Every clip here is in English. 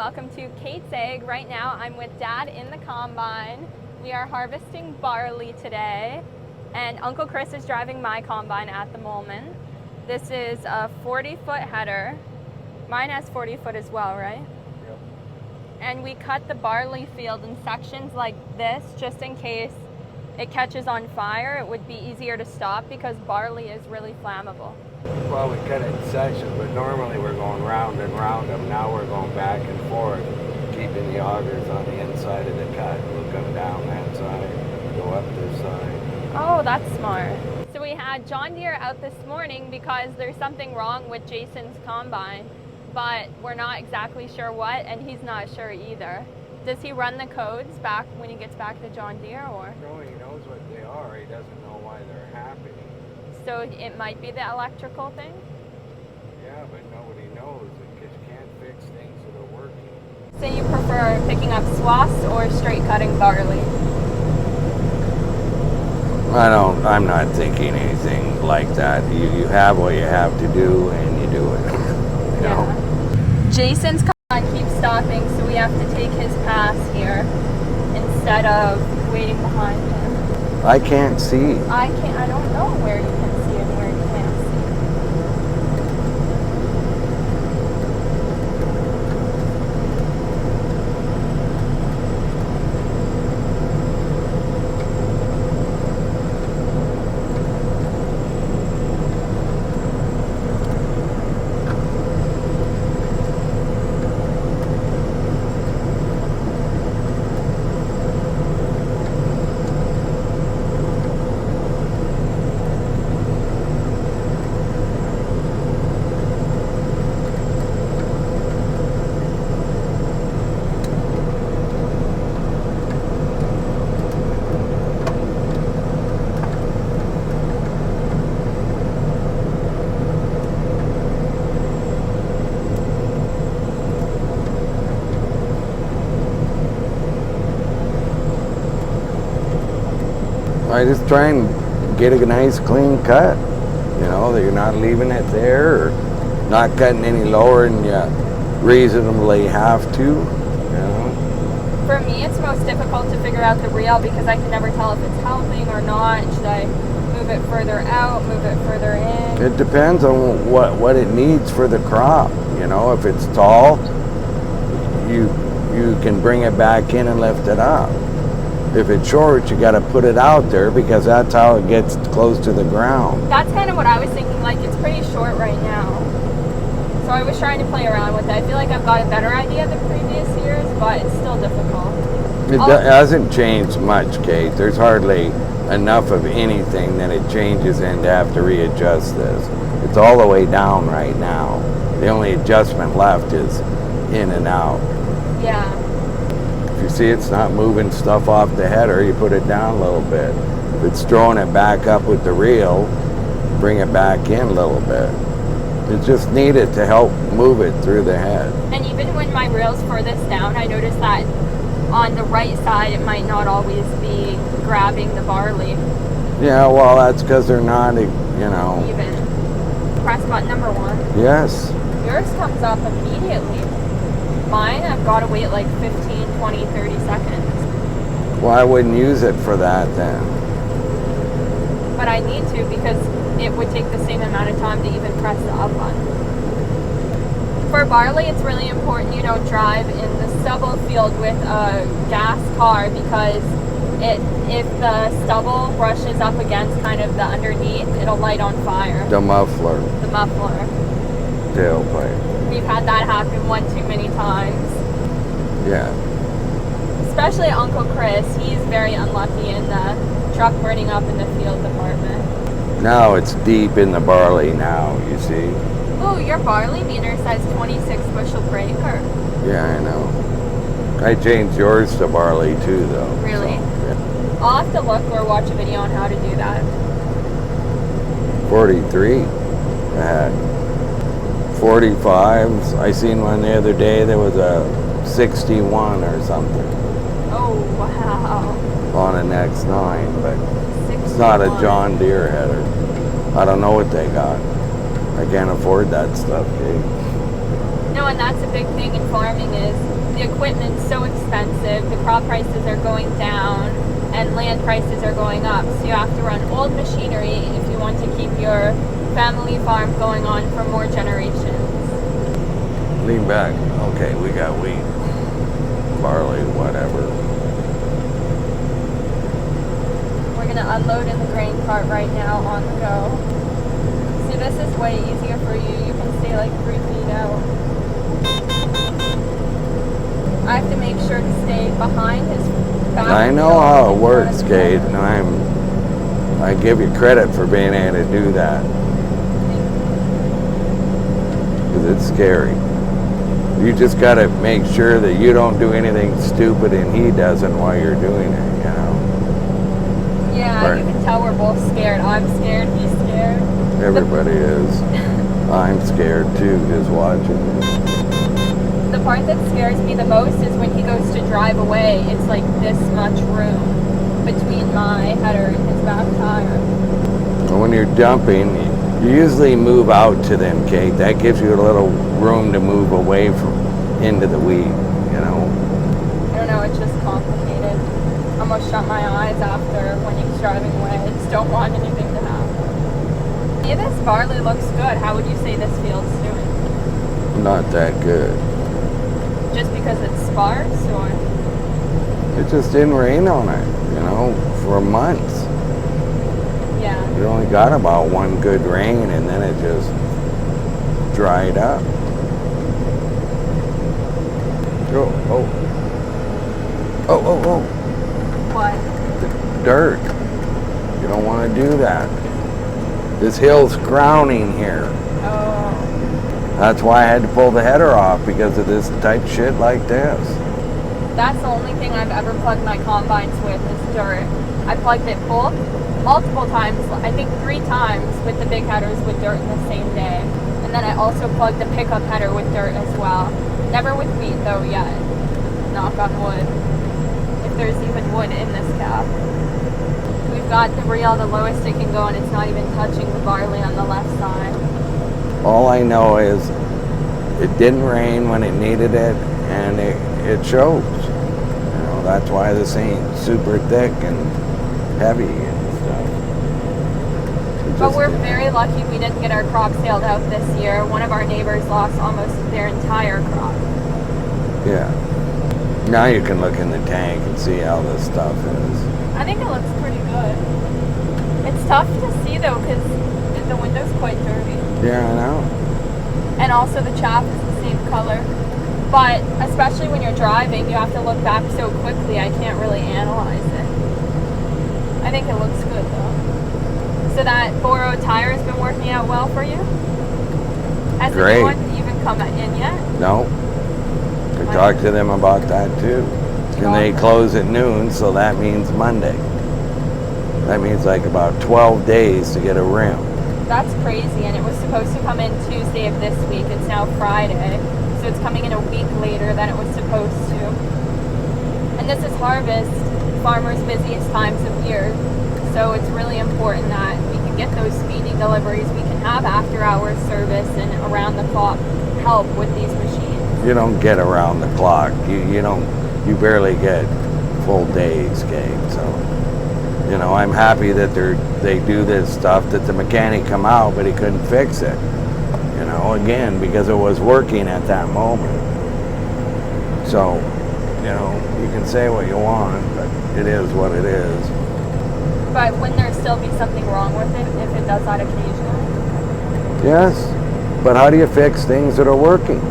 welcome to Kate's Egg. Right now I'm with Dad in the combine. We are harvesting barley today, and Uncle Chris is driving my combine at the moment. This is a 40-foot header. Mine has 40 foot as well, right? Yep. And we cut the barley field in sections like this just in case it catches on fire. It would be easier to stop because barley is really flammable. Well, we cut it in sections, but normally we're going round and round them. Now we're going back and forth, keeping the augers on the inside of the cut. We'll come down that side, go up this side. Oh, that's smart. So we had John Deere out this morning because there's something wrong with Jason's combine, but we're not exactly sure what, and he's not sure either. Does he run the codes back when he gets back to John Deere, or? No, he knows what they are. He doesn't know why they're happening. So it might be the electrical thing? Yeah, but nobody knows because you can't fix things that are working. So you prefer picking up swaths or straight cutting barley? I'm not thinking anything like that. You have what you have to do and you do it. You know? Jason's combine keeps stopping, so we have to take his pass here instead of waiting behind him. I can't see. I don't know where you can see and where you can't I just try and get a nice clean cut, you know, that you're not leaving it there or not cutting any lower than you reasonably have to, you know. For me, it's most difficult to figure out the reel because I can never tell if it's helping or not. Should I move it further out, move it further in? It depends on what it needs for the crop, you know. If it's tall, you can bring it back in and lift it up. If it's short, you got to put it out there because that's how it gets close to the ground. That's kind of what I was thinking, like it's pretty short right now. So I was trying to play around with it. I feel like I've got a better idea than previous years, but it's still difficult. It hasn't changed much, Kate. There's hardly enough of anything that it changes in to have to readjust this. It's all the way down right now. The only adjustment left is in and out. Yeah. You see it's not moving stuff off the header, you put it down a little bit. If it's throwing it back up with the reel, bring it back in a little bit. It's just needed to help move it through the head. And even when my reel's furthest down, I noticed that on the right side it might not always be grabbing the barley. Yeah, well that's because they're not, you know. Even. Press button number 1. Yes. Yours comes up immediately. Mine, I've got to wait like 15, 20, 30 seconds. Well, I wouldn't use it for that then. But I need to because it would take the same amount of time to even press the up button. For barley, it's really important you don't drive in the stubble field with a gas car because if the stubble brushes up against kind of the underneath, it'll light on fire. The muffler. The muffler. Tailpipe. We've had that happen one too many times. Yeah. Especially Uncle Chris, he's very unlucky in the truck burning up in the field department. Now it's deep in the barley now, you see. Oh, your barley meter says 26 bushel per acre. Yeah, I know. I changed yours to barley too, though. Really? So, yeah. I'll have to look or watch a video on how to do that. 43. I had 45s. I seen one the other day. There was a 61 or something. Oh, wow. On an X9, but 61. it's not a John Deere header. I don't know what they got. I can't afford that stuff, Kate. No, and that's a big thing in farming is the equipment's so expensive, the crop prices are going down, and land prices are going up. So you have to run old machinery if you want to keep your family farm going on for more generations. Lean back. Okay, we got wheat, barley, whatever. We're gonna unload in the grain cart right now on the go. See, this is way easier for you. You can stay like 3 feet out. I have to make sure to stay behind his back. I know how it works, Kate, and I give you credit for being able to do that. Because it's scary. You just got to make sure that you don't do anything stupid and he doesn't while you're doing it, you know? Yeah, Right. you can tell we're both scared. I'm scared, he's scared. Everybody is. I'm scared too, just watching. The part that scares me the most is when he goes to drive away. It's like this much room between my header and his back tire. And when you're dumping, you usually move out to them, Kate. That gives you a little room to move away from into the weed, you know. I don't know, it's just complicated. I almost shut my eyes after when he's driving away. I just don't want anything to happen. Yeah, this barley looks good. How would you say this field's doing? Not that good. Just because it's sparse, or? It just didn't rain on it, you know, for months. Yeah. You only got about one good rain and then it just dried up. Oh. What? Dirt. You don't want to do that. This hill's crowning here. Oh. That's why I had to pull the header off, because of this type shit like this. That's the only thing I've ever plugged my combines with is dirt. I plugged it both multiple times, I think 3 times with the big headers with dirt in the same day. And then I also plugged the pickup header with dirt as well. Never with wheat though yet. Knock on wood. If there's even wood in this cab. We've got the reel the lowest it can go, and it's not even touching the barley on the left side. All I know is it didn't rain when it needed it, and it shows. You know, that's why this ain't super thick and heavy and stuff. But we're very lucky we didn't get our crop sailed out this year. One of our neighbors lost almost their entire crop. Yeah. Now you can look in the tank and see how this stuff is. I think it looks pretty good. It's tough to see though, because the window's quite dirty. Yeah, I know. And also the chaff is the same color. But especially when you're driving, you have to look back so quickly, I can't really analyze it. I think it looks good though. So that Boro tire has been working out well for you? Has Great. anyone even come in yet? No. I talked to them about that too. And they close at noon, so that means Monday. That means like about 12 days to get a rim. That's crazy, and it was supposed to come in Tuesday of this week. It's now Friday, so it's coming in a week later than it was supposed to. And this is harvest, farmers' busiest times of year, so it's really important that we can get those speedy deliveries. We can have after-hours service and around-the-clock help with these machines. You don't get around the clock. You barely get full days, Kate. So, you know, I'm happy that they do this stuff, that the mechanic come out, but he couldn't fix it. You know, again, because it was working at that moment. So, you know, you can say what you want, but it is what it is. But wouldn't there still be something wrong with it if it does that occasionally? Yes, but how do you fix things that are working?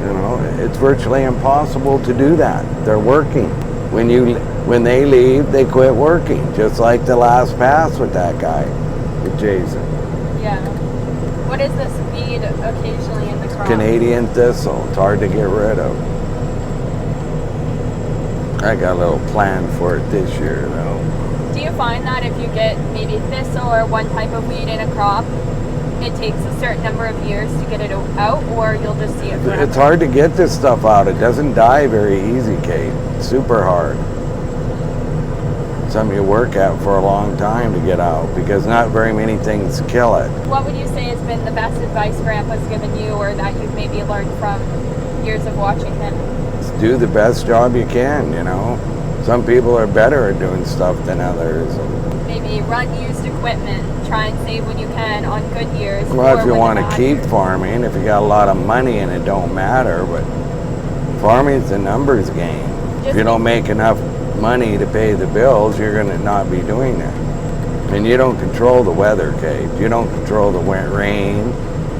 You know, it's virtually impossible to do that. They're working. When they leave, they quit working, just like the last pass with that guy, with Jason. Yeah. What is this weed occasionally in the crop? Canadian thistle. It's hard to get rid of. I got a little plan for it this year, though. Do you find that if you get maybe thistle or one type of weed in a crop, it takes a certain number of years to get it out, or you'll just see it forever? It's hard to get this stuff out. It doesn't die very easy, Kate. It's super hard. Something you work at for a long time to get out, because not very many things kill it. What would you say has been the best advice Grandpa's given you, or that you've maybe learned from years of watching him? do the best job you can, you know. Some people are better at doing stuff than others. Maybe run used equipment, try and save when you can on good years. Well, if you want to to keep farming, if you got a lot of money and it don't matter, but farming's a numbers game. If you don't make enough money to pay the bills, you're going to not be doing that. And you don't control the weather, Kate. You don't control the rain.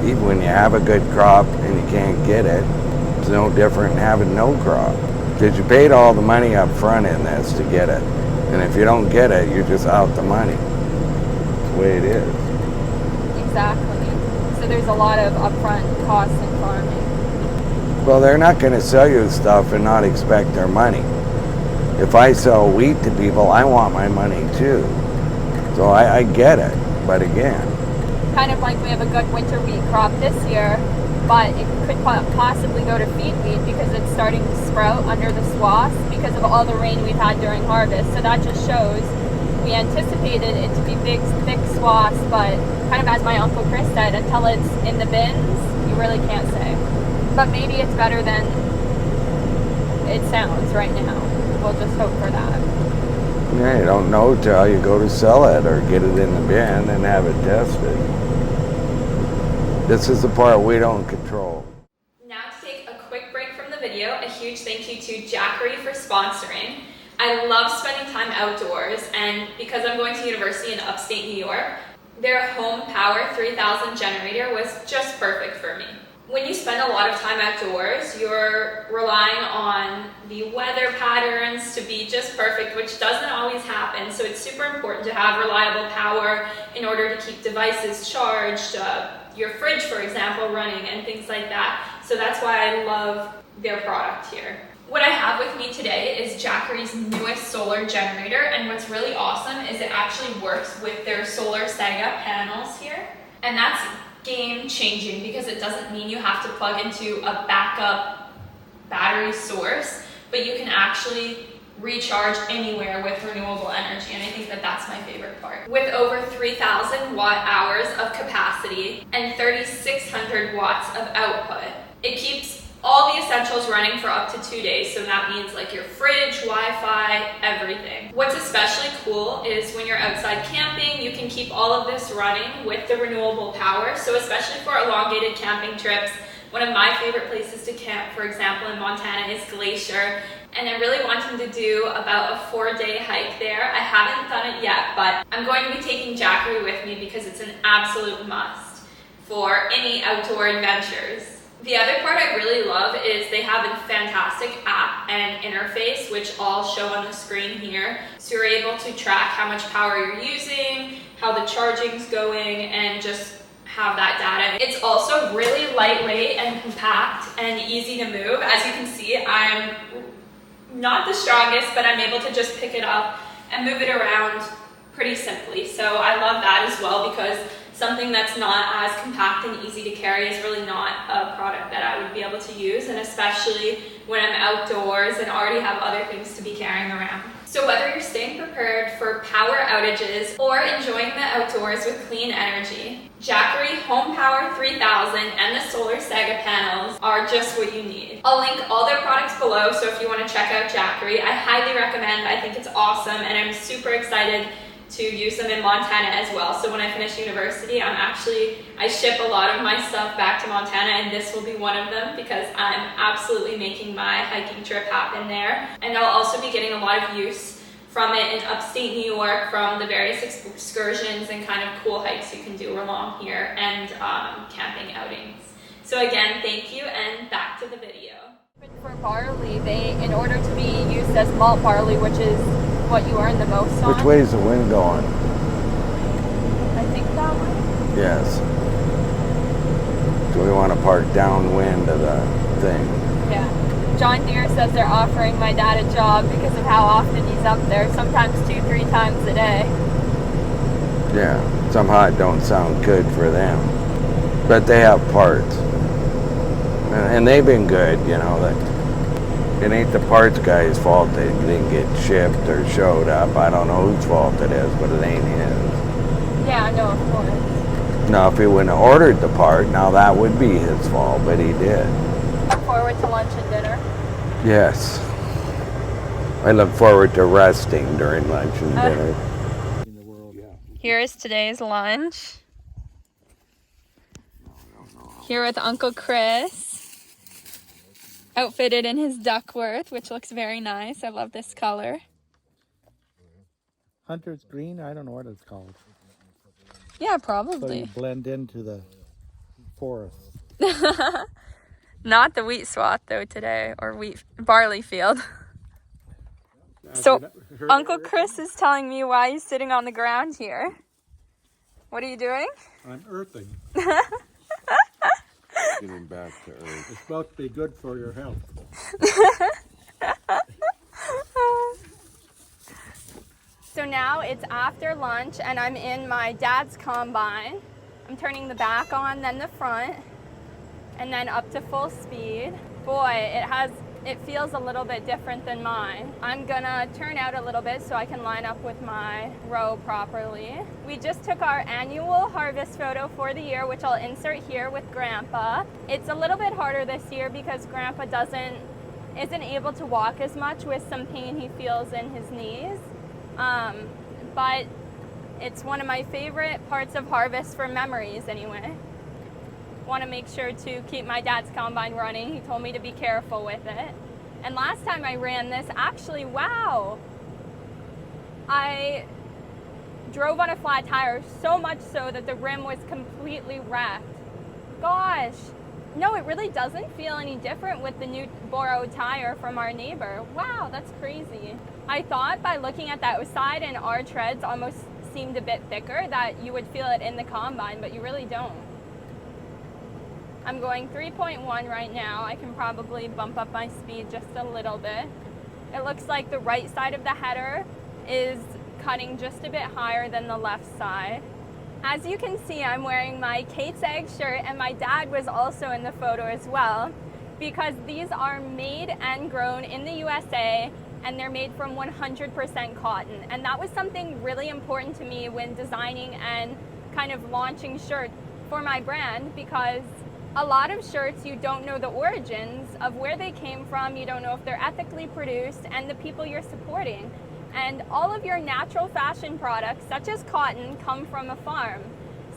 Even when you have a good crop and you can't get it, it's no different than having no crop. Because you paid all the money up front in this to get it. And if you don't get it, you're just out the money. That's the way it is. Exactly. So there's a lot of upfront costs in farming. Well, they're not going to sell you stuff and not expect their money. If I sell wheat to people, I want my money too. So I get it. But again, kind of like we have a good winter wheat crop this year, but it could possibly go to feed wheat because it's starting to sprout under the swaths because of all the rain we've had during harvest. So that just shows we anticipated it to be big, thick swaths, but kind of as my Uncle Chris said, until it's in the bins, you really can't say. But maybe it's better than it sounds right now. We'll just hope for that. yeah, you don't know till you go to sell it or get it in the bin and have it tested. This is the part we don't control. Now to take a quick break from the video, a huge thank you to Jackery for sponsoring. I love spending time outdoors, and because I'm going to university in upstate New York, their HomePower 3000 generator was just perfect for me. When you spend a lot of time outdoors, you're relying on the weather patterns to be just perfect, which doesn't always happen. So it's super important to have reliable power in order to keep devices charged, your fridge, for example, running and things like that. So that's why I love their product here. What I have with me today is Jackery's newest solar generator, and what's really awesome is it actually works with their solar Saga panels here, and that's game-changing because it doesn't mean you have to plug into a backup battery source, but you can actually recharge anywhere with renewable energy, and I think that that's my favorite part. With over 3,000 watt hours of capacity and 3,600 watts of output, it keeps all the essentials running for up to 2 days, so that means like your fridge, Wi-Fi, everything. What's especially cool is when you're outside camping, you can keep all of this running with the renewable power, so especially for elongated camping trips. One of my favorite places to camp, for example, in Montana is Glacier, and I'm really wanting to do about a 4-day hike there. I haven't done it yet, but I'm going to be taking Jackery with me because it's an absolute must for any outdoor adventures. The other part I really love is they have a fantastic app and interface, which I'll show on the screen here. So you're able to track how much power you're using, how the charging's going, and just have that data. It's also really lightweight and compact and easy to move. As you can see, I'm not the strongest, but I'm able to just pick it up and move it around pretty simply. So I love that as well, because something that's not as compact and easy to carry is really not a product that I would be able to use, and especially when I'm outdoors and already have other things to be carrying around. So whether you're staying prepared for power outages or enjoying the outdoors with clean energy, Jackery HomePower 3000 and the Solar Saga panels are just what you need. I'll link all their products below, so if you want to check out Jackery, I highly recommend. I think it's awesome, and I'm super excited to use them in Montana as well. So when I finish university, I ship a lot of my stuff back to Montana, and this will be one of them because I'm absolutely making my hiking trip happen there. And I'll also be getting a lot of use from it in upstate New York, from the various excursions and kind of cool hikes you can do along here, and camping outings. So again, thank you, and back to the video. For barley, in order to be used as malt barley, which is what you earn the most on. Which way is the wind going? I think that way. Yes. So we want to park downwind of the thing. Yeah. John Deere says they're offering my dad a job because of how often he's up there, sometimes 2-3 times a day. Yeah. Somehow it don't sound good for them. But they have parts. And they've been good, you know. It ain't the parts guy's fault they didn't get shipped or showed up. I don't know whose fault it is, but it ain't his. Yeah, I know, of course. Now, if he wouldn't have ordered the part, now that would be his fault, but he did. Look forward to lunch and dinner. Yes. I look forward to resting during lunch and dinner. Here is today's lunch. Here with Uncle Chris, outfitted in his Duckworth, which looks very nice. I love this color. Hunter's green? I don't know what it's called. Yeah, So probably. you blend into the forest. Not the wheat swath though today, or barley field. So Uncle Chris is telling me why he's sitting on the ground here. What are you doing? I'm earthing. Getting back to earth. It's supposed to be good for your health. So now it's after lunch and I'm in my dad's combine. I'm turning the back on, then the front, and then up to full speed. Boy, it feels a little bit different than mine. I'm gonna turn out a little bit so I can line up with my row properly. We just took our annual harvest photo for the year, which I'll insert here with Grandpa. It's a little bit harder this year because Grandpa isn't able to walk as much with some pain he feels in his knees. But it's one of my favorite parts of harvest for memories anyway. Want to make sure to keep my dad's combine running. He told me to be careful with it. And last time I ran this, actually, wow, I drove on a flat tire, so much so that the rim was completely wrecked. Gosh, no, it really doesn't feel any different with the new borrowed tire from our neighbor. Wow, that's crazy. I thought by looking at that side and our treads almost seemed a bit thicker that you would feel it in the combine, but you really don't. I'm going 3.1 right now. I can probably bump up my speed just a little bit. It looks like the right side of the header is cutting just a bit higher than the left side. As you can see, I'm wearing my Kate's Egg shirt, and my dad was also in the photo as well, because these are made and grown in the USA, and they're made from 100% cotton. And that was something really important to me when designing and kind of launching shirts for my brand, because a lot of shirts, you don't know the origins of where they came from, you don't know if they're ethically produced, and the people you're supporting. And all of your natural fashion products, such as cotton, come from a farm.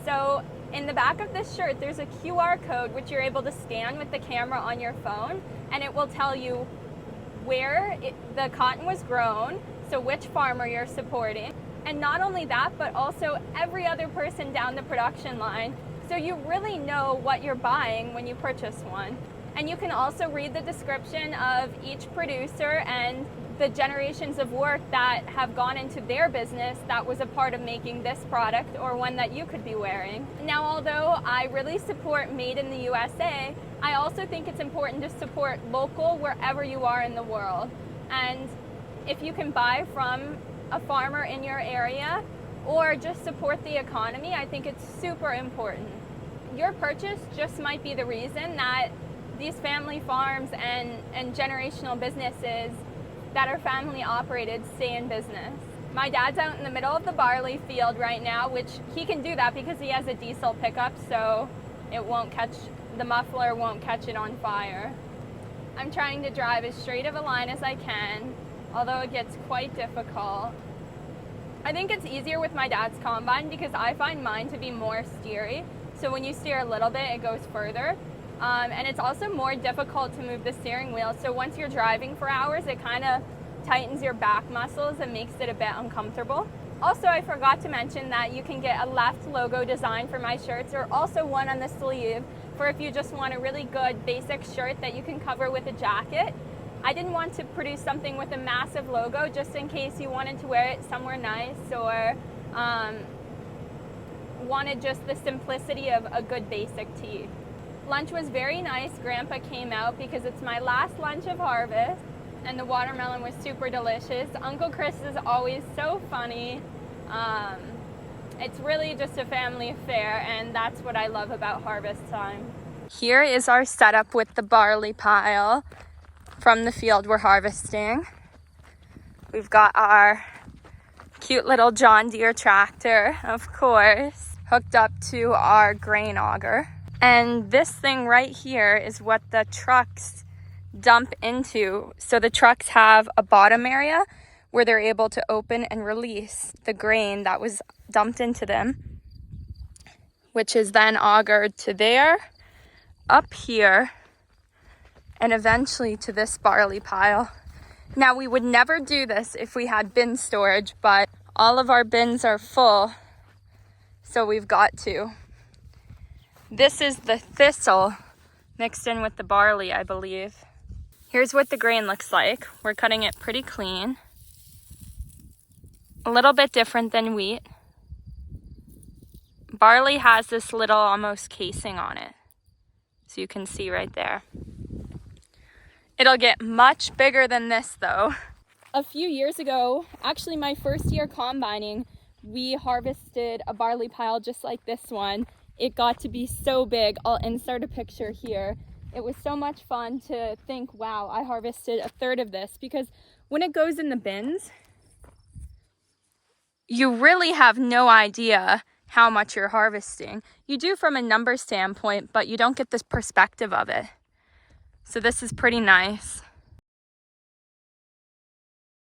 So in the back of this shirt, there's a QR code which you're able to scan with the camera on your phone, and it will tell you where the cotton was grown, so which farmer you're supporting. And not only that, but also every other person down the production line. So you really know what you're buying when you purchase one. And you can also read the description of each producer and the generations of work that have gone into their business that was a part of making this product or one that you could be wearing. Now, although I really support Made in the USA, I also think it's important to support local wherever you are in the world. And if you can buy from a farmer in your area or just support the economy, I think it's super important. Your purchase just might be the reason that these family farms and generational businesses that are family operated stay in business. My dad's out in the middle of the barley field right now, which he can do that because he has a diesel pickup, so the muffler won't catch it on fire. I'm trying to drive as straight of a line as I can, although it gets quite difficult. I think it's easier with my dad's combine because I find mine to be more steery. So when you steer a little bit, it goes further. And it's also more difficult to move the steering wheel. So once you're driving for hours, it kind of tightens your back muscles and makes it a bit uncomfortable. Also, I forgot to mention that you can get a left logo design for my shirts, or also one on the sleeve for if you just want a really good basic shirt that you can cover with a jacket. I didn't want to produce something with a massive logo just in case you wanted to wear it somewhere nice, or wanted just the simplicity of a good basic tee. Lunch was very nice. Grandpa came out because it's my last lunch of harvest, and the watermelon was super delicious. Uncle Chris is always so funny. It's really just a family affair, and that's what I love about harvest time. Here is our setup with the barley pile from the field we're harvesting. We've got our cute little John Deere tractor, of course, hooked up to our grain auger. And this thing right here is what the trucks dump into. So the trucks have a bottom area where they're able to open and release the grain that was dumped into them, which is then augured to there, up here, and eventually to this barley pile. Now, we would never do this if we had bin storage, but all of our bins are full, so we've got to. This is the thistle mixed in with the barley, I believe. Here's what the grain looks like. We're cutting it pretty clean. A little bit different than wheat. Barley has this little almost casing on it, so you can see right there. It'll get much bigger than this though. A few years ago, actually my first year combining, we harvested a barley pile just like this one. It got to be so big. I'll insert a picture here. It was so much fun to think, wow, I harvested a third of this, because when it goes in the bins, you really have no idea how much you're harvesting. You do from a number standpoint, but you don't get this perspective of it. So this is pretty nice.